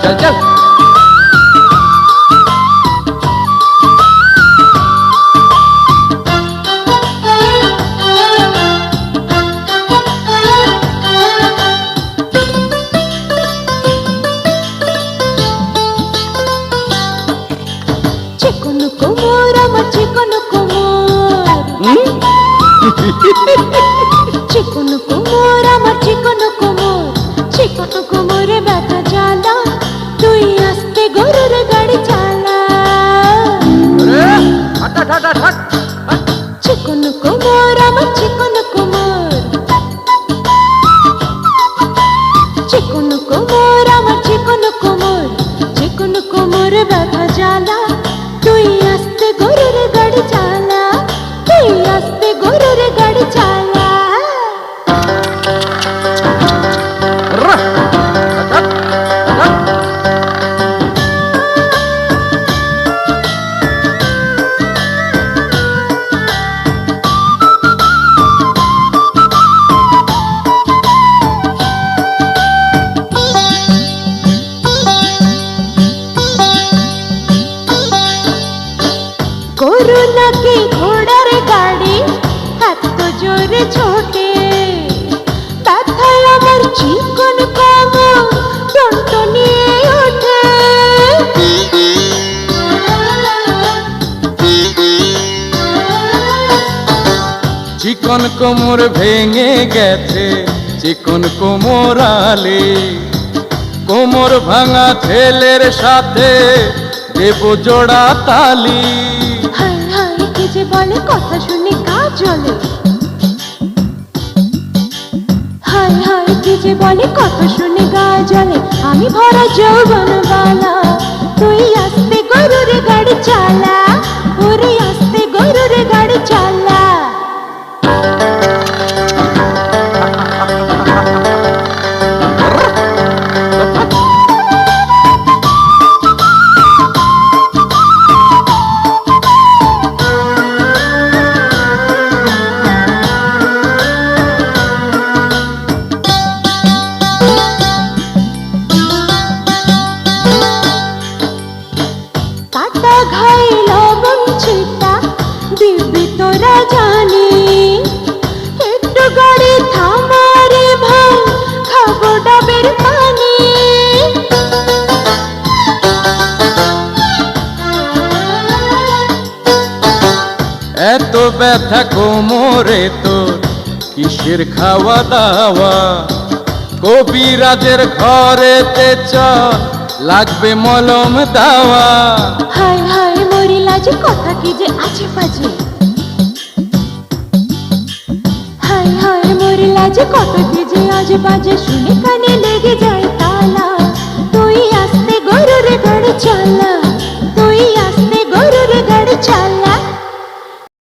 চল চল। চিকন কোমর আমার চিকন কোমর, চিকন কোমর আমার চিকন কোমর, চিকন কোমরে ব্যথা জ্বালা, তুই আস্তে গরুর গাড়ি চালা। Hot hot hot hot hot. চিকন কোমর আমার চিকন কোমর, চিকন কোমর আমার চিকন কোমর, চিকন কোমরে ব্যথা জ্বালা, তুই আস্তে গরুর গাড়ি চালা, তুই আস্তে গরুর গাড়ি চালা। গরু নাকি ঘোড়ার গাড়ি এত জোরে ছোটে, ব্যথায় আমার চিকন কোমর টনটনিয়ে ওঠে। চিকন কোমর ভেঙে গেছে চিকন কোমরালে, কোমর ভাঙা ছেলের সাথে দেব জোড়া তালি। হায় হায় কে যে বলে কথা শুনে গা জ্বলে, হায় হায় কে যে বলে কথা শুনে গা জ্বলে, আমি ভরা যৌবন বালা, তুই আস্তে গরুর গাড়ি চালা, ওরে আস্তে গরুর গাড়ি চালা। কাটা ঘাই লবণ ছিটা দিবি তোরা জানি, একটু গাড়ি থামারে ভাই খাবো ডাবের পানি। এত ব্যথা কোমরে তোর কিসের খাওয়া দাওয়া, কবিরাজের ঘরেতে চল লাগবে মলম দাওয়া। হায় হায় মরি লাজে কথা কি যে আছে বাজে, হায় হায় মরি লাজে কথা কি যে আজ বাজে, শুনে কানে লেগে যায় তালা, তুই আস্তে গরুর গাড়ি চালা, তুই আস্তে